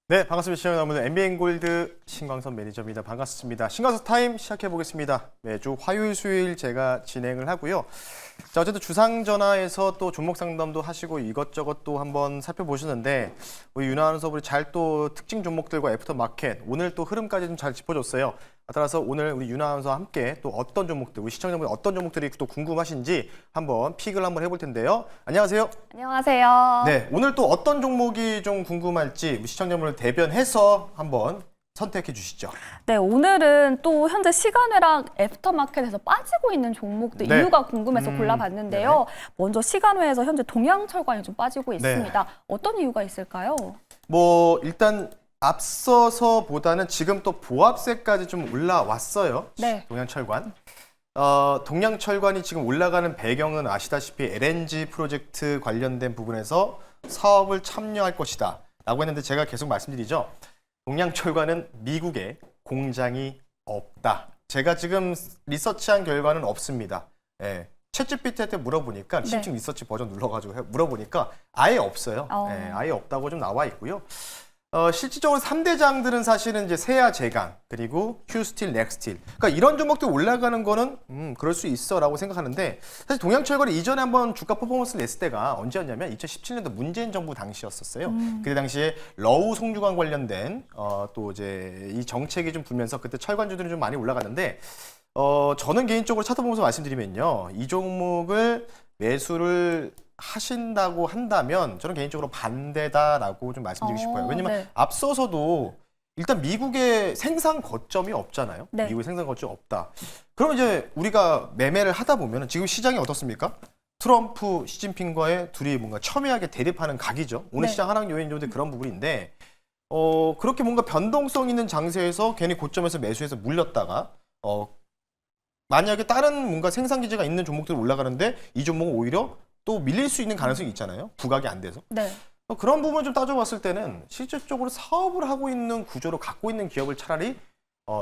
네, 반갑습니다. 시청자 여러분, MBN 골드 신광선 매니저입니다. 반갑습니다. 신광선 타임 시작해 보겠습니다. 매주 화요일, 수요일 제가 진행을 하고요. 자, 어쨌든 주상전화에서 또 종목 상담도 하시고 이것저것 또 한번 살펴보시는데 우리 윤아 아나운서분이 잘 또 특징 종목들과 애프터 마켓 오늘 또 흐름까지 좀 잘 짚어줬어요. 따라서 오늘 우리 윤아 아나운서와 함께 또 어떤 종목들, 우리 시청자분이 어떤 종목들이 또 궁금하신지 한번 픽을 한번 해볼 텐데요. 안녕하세요. 안녕하세요. 네, 오늘 또 어떤 종목이 좀 궁금할지 우리 시청자분을 대변해서 한번 선택해 주시죠. 네, 오늘은 또 현재 시간외랑 애프터마켓에서 빠지고 있는 종목들 네. 이유가 궁금해서 골라봤는데요. 먼저 시간외에서 현재 동양철관이 좀 빠지고 있습니다. 어떤 이유가 있을까요? 뭐 일단 앞서서보다는 지금 또 보합세까지 좀 올라왔어요. 네. 동양철관. 동양철관이 지금 올라가는 배경은 아시다시피 LNG 프로젝트 관련된 부분에서 사업을 참여할 것이다 라고 했는데 제가 계속 말씀드리죠. 동양철관은 미국에 공장이 없다. 제가 지금 리서치한 결과는 없습니다. 예. 챗GPT한테 물어보니까 네. 심층 리서치 버전 눌러가지고 물어보니까 아예 없어요. 어. 예, 아예 없다고 좀 나와 있고요. 실질적으로 3대장들은 사실은 이제 세아제강 그리고 휴스틸, 넥스틸. 그러니까 이런 종목들 올라가는 거는 그럴 수 있어라고 생각하는데 사실 동양철관이 이전에 한번 주가 퍼포먼스를 냈을 때가 언제였냐면 2017년도 문재인 정부 당시였었어요. 그때 당시에 러우 송유관 관련된 또 이제 이 정책이 좀 불면서 그때 철관주들이 좀 많이 올라갔는데 저는 개인적으로 차트 보면서 말씀드리면요. 이 종목을 매수를 하신다고 한다면 저는 개인적으로 반대다라고 좀 말씀드리고 싶어요. 왜냐면 네. 앞서서도 일단 미국의 생산 거점이 없잖아요. 네. 미국의 생산 거점이 없다. 그러면 이제 우리가 매매를 하다 보면 지금 시장이 어떻습니까? 트럼프, 시진핑과의 둘이 뭔가 첨예하게 대립하는 각이죠. 오늘 네. 시장 하락 요인 좀 그런 부분인데 그렇게 뭔가 변동성 있는 장세에서 괜히 고점에서 매수해서 물렸다가 만약에 다른 뭔가 생산 기지가 있는 종목들이 올라가는데 이 종목은 오히려 또 밀릴 수 있는 가능성이 있잖아요. 부각이 안 돼서. 네. 그런 부분을 좀 따져봤을 때는 실질적으로 사업을 하고 있는 구조로 갖고 있는 기업을 차라리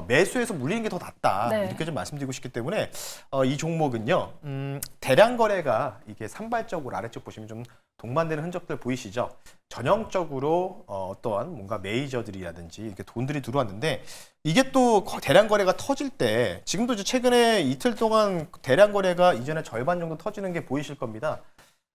매수해서 물리는 게 더 낫다. 네. 이렇게 좀 말씀드리고 싶기 때문에 이 종목은요. 대량 거래가 이게 산발적으로 아래쪽 보시면 좀 동반되는 흔적들 보이시죠? 전형적으로 어떠한 뭔가 메이저들이라든지 이렇게 돈들이 들어왔는데 이게 또 대량 거래가 터질 때 지금도 이제 최근에 이틀 동안 대량 거래가 이전에 절반 정도 터지는 게 보이실 겁니다.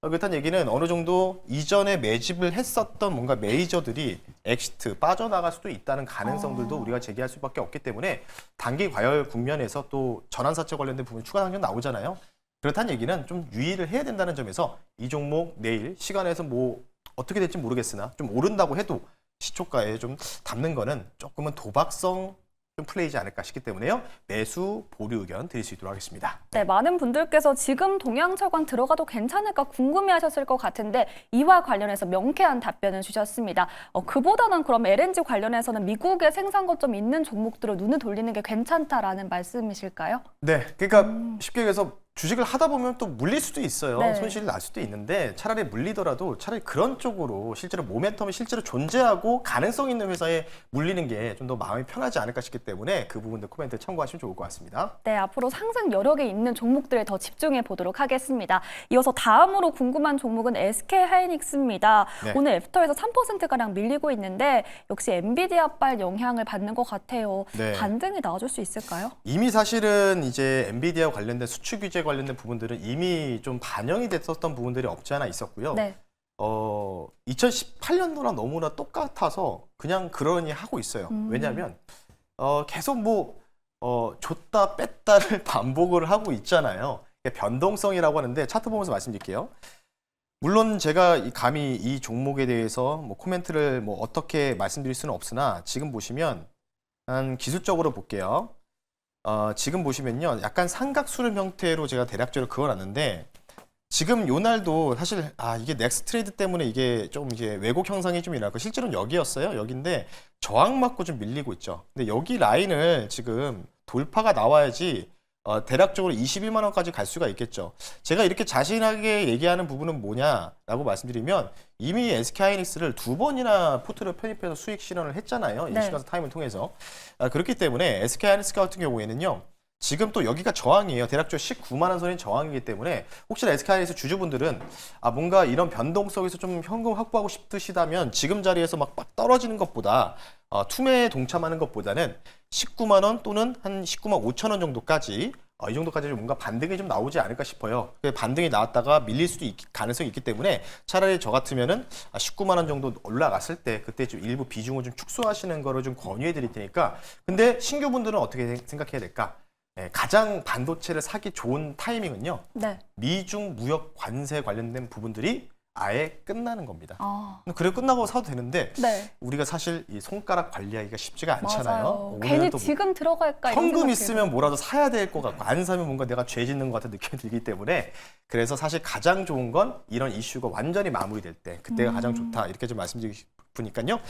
그렇다는 얘기는 어느 정도 이전에 매집을 했었던 뭔가 메이저들이 엑시트 빠져나갈 수도 있다는 가능성들도 우리가 제기할 수밖에 없기 때문에 단기 과열 국면에서 또 전환사채 관련된 부분 추가 상승 나오잖아요. 그렇다는 얘기는 좀 유의를 해야 된다는 점에서 이 종목 내일 시간에서 뭐 어떻게 될지 모르겠으나 좀 오른다고 해도 시초가에 좀 담는 거는 조금은 도박성 좀 플레이지 않을까 싶기 때문에요. 매수 보류 의견 드릴 수 있도록 하겠습니다. 네, 많은 분들께서 지금 동양철관 들어가도 괜찮을까 궁금해하셨을 것 같은데 이와 관련해서 명쾌한 답변을 주셨습니다. 그보다는 그럼 LNG 관련해서는 미국의 생산 거점이 있는 종목들을 눈을 돌리는 게 괜찮다라는 말씀이실까요? 네, 그러니까 쉽게 얘기해서 주식을 하다 보면 또 물릴 수도 있어요. 네. 손실이 날 수도 있는데 차라리 물리더라도 차라리 그런 쪽으로 실제로 모멘텀이 실제로 존재하고 가능성 있는 회사에 물리는 게 좀 더 마음이 편하지 않을까 싶기 때문에 그 부분들 코멘트 참고하시면 좋을 것 같습니다. 네, 앞으로 상승 여력에 있는 종목들에 더 집중해 보도록 하겠습니다. 이어서 다음으로 궁금한 종목은 SK하이닉스입니다. 네. 오늘 애프터에서 3%가량 밀리고 있는데 역시 엔비디아발 영향을 받는 것 같아요. 네. 반등이 나와줄 수 있을까요? 이미 사실은 이제 엔비디아 관련된 수출 규제 관련된 부분들은 이미 좀 반영이 됐었던 부분들이 없지 않아 있었고요. 네. 2018년도랑 너무나 똑같아서 그냥 그러니 하고 있어요. 왜냐하면 계속 뭐 줬다 뺐다를 반복을 하고 있잖아요. 변동성이라고 하는데 차트 보면서 말씀드릴게요. 물론 제가 감히 이 종목에 대해서 뭐 코멘트를 뭐 어떻게 말씀드릴 수는 없으나 지금 보시면 한 기술적으로 볼게요. 지금 보시면요. 약간 삼각수렴 형태로 제가 대략적으로 그어놨는데 지금 요 날도 사실 이게 넥스 트레이드 때문에 이게 좀 이제 왜곡 형상이 좀 일어났고 실제로는 여기였어요. 여기인데 저항 맞고 좀 밀리고 있죠. 근데 여기 라인을 지금 돌파가 나와야지 대략적으로 21만 원까지 갈 수가 있겠죠. 제가 이렇게 자신하게 얘기하는 부분은 뭐냐라고 말씀드리면 이미 SK하이닉스를 2번이나 포트를 편입해서 수익 실현을 했잖아요. 네. 이 시간서 타임을 통해서. 그렇기 때문에 SK하이닉스 같은 경우에는요. 지금 또 여기가 저항이에요. 대략적으로 19만 원 선이 저항이기 때문에 혹시나 SK하이닉스 주주분들은 뭔가 이런 변동성에서 좀 현금 확보하고 싶으시다면 지금 자리에서 막 떨어지는 것보다 투매에 동참하는 것보다는 19만 원 또는 한 19만 5천 원 정도까지 이 정도까지 뭔가 반등이 좀 나오지 않을까 싶어요. 반등이 나왔다가 밀릴 수도 가능성이 있기 때문에 차라리 저 같으면은 19만 원 정도 올라갔을 때 그때 좀 일부 비중을 좀 축소하시는 거를 좀 권유해 드릴 테니까. 근데 신규분들은 어떻게 생각해야 될까? 가장 반도체를 사기 좋은 타이밍은요. 네. 미중 무역 관세 관련된 부분들이 아예 끝나는 겁니다. 그래 끝나고 사도 되는데 네. 우리가 사실 이 손가락 관리하기가 쉽지가 않잖아요. 맞아요. 괜히 지금 들어갈까 이런 현금 생각 있으면 뭐라도 사야 될 것 같고 안 사면 뭔가 내가 죄 짓는 것 같은 느낌이 들기 때문에 그래서 사실 가장 좋은 건 이런 이슈가 완전히 마무리될 때 그때가 가장 좋다 이렇게 좀 말씀드리고 싶으니까요.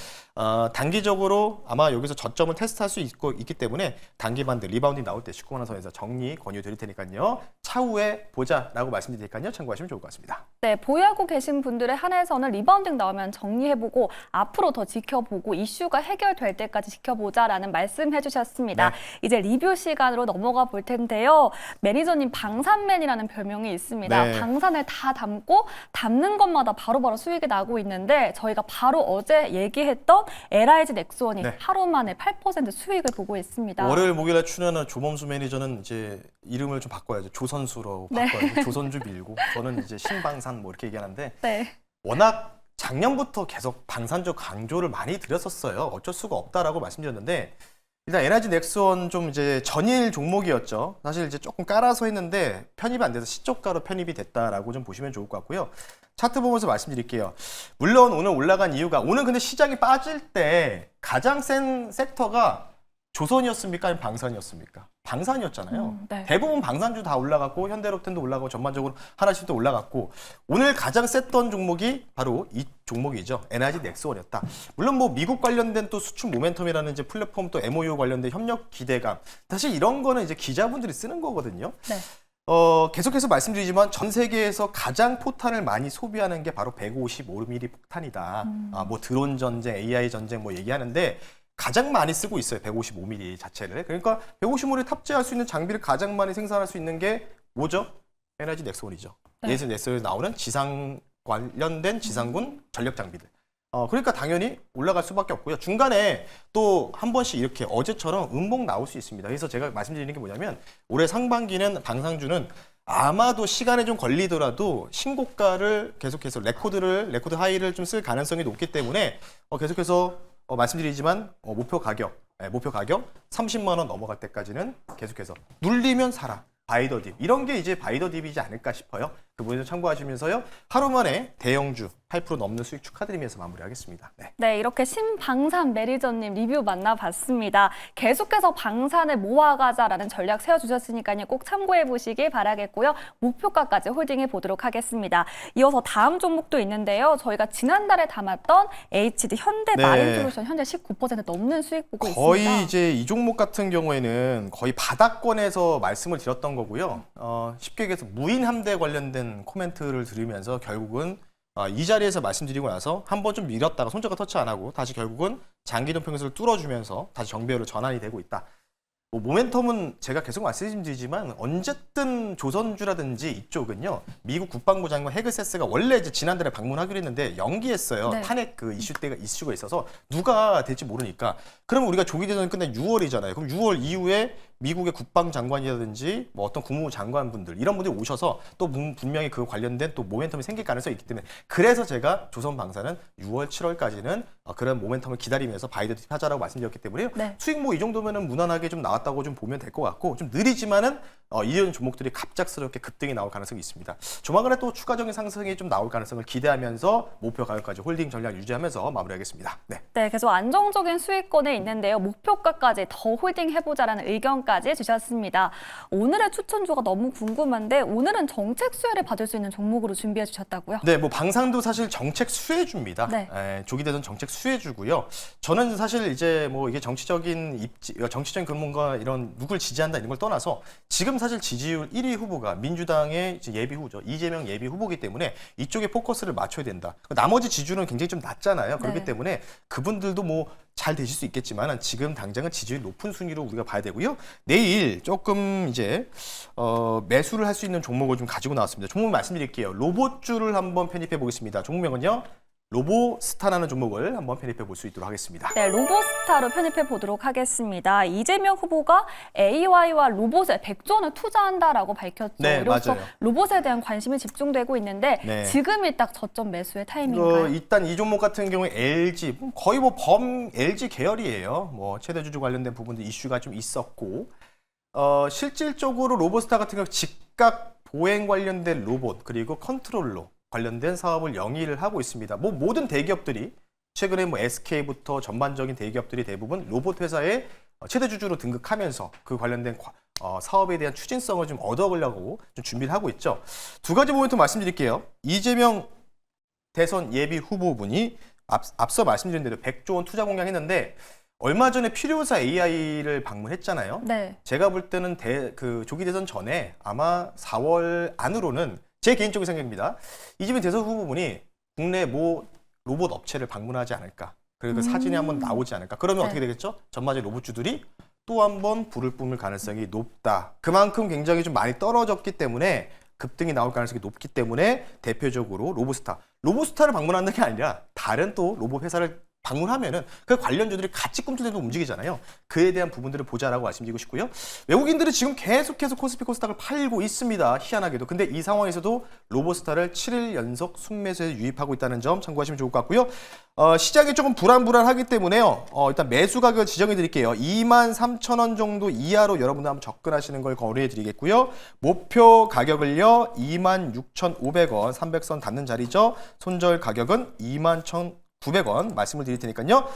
단기적으로 아마 여기서 저점을 테스트할 수 있기 때문에 단기 반등 리바운딩 나올 때 19만 원 선에서 정리 권유 드릴 테니까요. 차후에 보자라고 말씀드리니까요. 참고하시면 좋을 것 같습니다. 네, 보유하고 계신 분들의 한해서는 리바운딩 나오면 정리해보고 앞으로 더 지켜보고 이슈가 해결될 때까지 지켜보자라는 말씀해 주셨습니다. 네. 이제 리뷰 시간으로 넘어가 볼 텐데요. 매니저님 방산맨이라는 별명이 있습니다. 네. 방산을 다 담고 담는 것마다 바로바로 수익이 나고 있는데 저희가 바로 어제 얘기했던 LIG 넥스원이 네. 하루 만에 8% 수익을 보고 있습니다. 월요일 목요일에 출연한 조범수 매니저는 이제 이름을 좀 바꿔야죠. 조선수로 네. 바꿔야죠. 조선주 밀고 저는 이제 신방산 뭐 이렇게 얘기하는데 네. 워낙 작년부터 계속 방산주 강조를 많이 드렸었어요. 어쩔 수가 없다라고 말씀드렸는데 일단 LIG 넥스원 좀 이제 전일 종목이었죠. 사실 이제 조금 깔아서 했는데 편입이 안 돼서 시초가로 편입이 됐다라고 좀 보시면 좋을 것 같고요. 차트 보면서 말씀드릴게요. 물론 오늘 올라간 이유가 오늘 근데 시장이 빠질 때 가장 센 섹터가 조선이었습니까? 아니면 방산이었습니까? 방산이었잖아요. 네. 대부분 방산주 다 올라갔고 현대로템도 올라가고 전반적으로 하나씩도 올라갔고 오늘 가장 셌던 종목이 바로 이 종목이죠. LIG 넥스원이었다. 물론 뭐 미국 관련된 또 수출 모멘텀이라는 이제 플랫폼 또 MOU 관련된 협력 기대감. 사실 이런 거는 이제 기자분들이 쓰는 거거든요. 네. 계속해서 말씀드리지만 전 세계에서 가장 포탄을 많이 소비하는 게 바로 155mm 폭탄이다. 뭐 드론 전쟁, AI 전쟁 뭐 얘기하는데 가장 많이 쓰고 있어요. 155mm 자체를. 그러니까 155mm 탑재할 수 있는 장비를 가장 많이 생산할 수 있는 게 뭐죠? LIG 넥스원이죠. 네. LIG 넥스원에 나오는 지상 관련된 지상군 전력 장비들. 그러니까 당연히 올라갈 수밖에 없고요. 중간에 또 한 번씩 이렇게 어제처럼 음봉 나올 수 있습니다. 그래서 제가 말씀드리는 게 뭐냐면 올해 상반기는 방산주는 아마도 시간이 좀 걸리더라도 신고가를 계속해서 레코드 하이를 좀 쓸 가능성이 높기 때문에 계속해서 말씀드리지만 목표 가격 30만 원 넘어갈 때까지는 계속해서 눌리면 사라. 바이더 딥 이런 게 이제 바이더 딥이지 않을까 싶어요. 그 부분을 참고하시면서요. 하루 만에 대형주 8% 넘는 수익 축하드리면서 마무리하겠습니다. 네. 네, 이렇게 신방산 매니저님 리뷰 만나봤습니다. 계속해서 방산을 모아가자라는 전략 세워주셨으니까요. 꼭 참고해 보시길 바라겠고요. 목표가까지 홀딩해 보도록 하겠습니다. 이어서 다음 종목도 있는데요. 저희가 지난달에 담았던 HD 현대 네. 마린솔루션 현재 19% 넘는 수익 보고 거의 있습니다. 이제 이 종목 같은 경우에는 거의 바닥권에서 말씀을 드렸던 거고요. 쉽게 얘기해서 무인 함대 관련된 코멘트를 들으면서 결국은 이 자리에서 말씀드리고 나서 한번 좀 밀었다가 손절가 터치 안 하고 다시 결국은 장기동 평균선을 뚫어주면서 다시 정배열로 전환이 되고 있다. 뭐 모멘텀은 제가 계속 말씀드리지만 언제든 조선주라든지 이쪽은요 미국 국방부 장관 헤그세스가 원래 이제 지난달에 방문하기로 했는데 연기했어요. 네. 탄핵 그 이슈가 있어서 누가 될지 모르니까 그러면 우리가 조기 대선이 끝난 6월이잖아요. 그럼 6월 이후에 미국의 국방장관이라든지 뭐 어떤 국무부 장관분들 이런 분들이 오셔서 또 분명히 그 관련된 또 모멘텀이 생길 가능성이 있기 때문에 그래서 제가 조선방사는 6월, 7월까지는 그런 모멘텀을 기다리면서 바이더 딥 하자라고 말씀드렸기 때문에요. 네. 수익 뭐 이 정도면은 무난하게 좀 나왔다고 좀 보면 될 것 같고 좀 느리지만은 이런 종목들이 갑작스럽게 급등이 나올 가능성이 있습니다. 조만간에 또 추가적인 상승이 좀 나올 가능성을 기대하면서 목표 가격까지 홀딩 전략 유지하면서 마무리하겠습니다. 네. 네, 계속 안정적인 수익권에 있는데요. 목표가까지 더 홀딩 해보자라는 의견까지 주셨습니다. 오늘의 추천주가 너무 궁금한데 오늘은 정책 수혜를 받을 수 있는 종목으로 준비해 주셨다고요? 네, 뭐 방산도 사실 정책 수혜주입니다. 네. 조기 대선 정책 수혜주고요. 저는 사실 이제 뭐 이게 정치적인 그런 뭔가 이런 누굴 지지한다 이런 걸 떠나서 지금 사실 지지율 1위 후보가 민주당의 이제 예비 후보죠. 이재명 예비 후보이기 때문에 이쪽에 포커스를 맞춰야 된다. 나머지 지지율은 굉장히 좀 낮잖아요. 그렇기 네. 때문에 그분들도 뭐 잘 되실 수 있겠지만 지금 당장은 지지율이 높은 순위로 우리가 봐야 되고요. 내일 조금 이제 매수를 할 수 있는 종목을 좀 가지고 나왔습니다. 종목 말씀드릴게요. 로봇주를 한번 편입해 보겠습니다. 종목명은요. 로보스타라는 종목을 한번 편입해 볼 수 있도록 하겠습니다. 네, 로보스타로 편입해 보도록 하겠습니다. 이재명 후보가 AI와 로봇에 100조 원을 투자한다라고 밝혔죠. 네, 이로써 맞아요. 로봇에 대한 관심이 집중되고 있는데 네. 지금이 딱 저점 매수의 타이밍인가요? 일단 이 종목 같은 경우에 LG 거의 뭐 범 LG 계열이에요. 뭐 최대 주주 관련된 부분도 이슈가 좀 있었고 실질적으로 로보스타 같은 경우 즉각 보행 관련된 로봇 그리고 컨트롤러 관련된 사업을 영위를 하고 있습니다. 뭐 모든 대기업들이 최근에 뭐 SK부터 전반적인 대기업들이 대부분 로봇 회사의 최대 주주로 등극하면서 그 관련된 사업에 대한 추진성을 좀 얻어보려고 좀 준비를 하고 있죠. 두 가지 포인트 말씀드릴게요. 이재명 대선 예비 후보분이 앞서 말씀드린 대로 100조 원 투자 공약했는데 얼마 전에 필요사 AI를 방문했잖아요. 네. 제가 볼 때는 그 조기 대선 전에 아마 4월 안으로는 제 개인적인 생각입니다. 이재명 대선 후보분이 국내 모 로봇 업체를 방문하지 않을까. 그리고 그 사진이 한번 나오지 않을까. 그러면 네. 어떻게 되겠죠? 전반적인 로봇주들이 또 한번 불을 뿜을 가능성이 높다. 그만큼 굉장히 좀 많이 떨어졌기 때문에 급등이 나올 가능성이 높기 때문에 대표적으로 로보스타를 방문하는 게 아니라 다른 또 로봇 회사를 방문하면은 그 관련주들이 같이 꿈틀대서 움직이잖아요. 그에 대한 부분들을 보자라고 말씀드리고 싶고요. 외국인들은 지금 계속해서 코스피 코스닥을 팔고 있습니다. 희한하게도. 근데 이 상황에서도 로보스타를 7일 연속 순매수에 유입하고 있다는 점 참고하시면 좋을 것 같고요. 시장이 조금 불안하기 때문에요. 일단 매수 가격을 지정해 드릴게요. 23,000원 정도 이하로 여러분들 한번 접근하시는 걸 거래해 드리겠고요. 목표 가격을요. 26,500원 300선 닿는 자리죠. 손절 가격은 21,900원 말씀을 드릴 테니까요.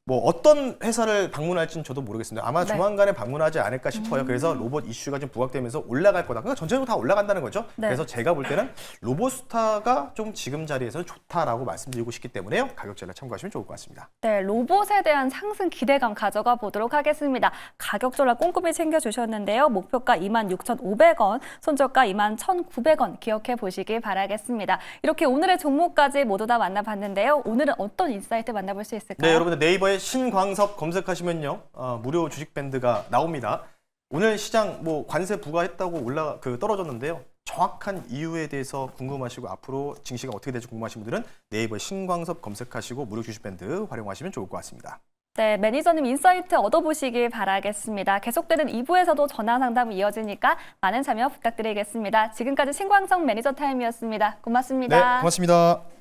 뭐 어떤 회사를 방문할지는 저도 모르겠습니다. 아마 네. 조만간에 방문하지 않을까 싶어요. 그래서 로봇 이슈가 좀 부각되면서 올라갈 거다. 그러니까 전체적으로 다 올라간다는 거죠. 네. 그래서 제가 볼 때는 로보스타가 좀 지금 자리에서 좋다라고 말씀드리고 싶기 때문에요. 가격대를 참고하시면 좋을 것 같습니다. 네, 로봇에 대한 상승 기대감 가져가 보도록 하겠습니다. 가격 전략 꼼꼼히 챙겨주셨는데요. 목표가 26,500원, 손절가 21,900원 기억해 보시기 바라겠습니다. 이렇게 오늘의 종목까지 모두 다 만나봤는데요. 오늘은 어떤 인사이트 만나볼 수 있을까요? 네, 여러분들 네이버에 신광섭 검색하시면요. 무료 주식 밴드가 나옵니다. 오늘 시장 뭐 관세 부과했다고 떨어졌는데요. 정확한 이유에 대해서 궁금하시고 앞으로 증시가 어떻게 될지 궁금하신 분들은 네이버에 신광섭 검색하시고 무료 주식 밴드 활용하시면 좋을 것 같습니다. 네, 매니저님 인사이트 얻어보시길 바라겠습니다. 계속되는 2부에서도 전화 상담 이어지니까 많은 참여 부탁드리겠습니다. 지금까지 신광섭 매니저 타임이었습니다. 고맙습니다. 네, 고맙습니다.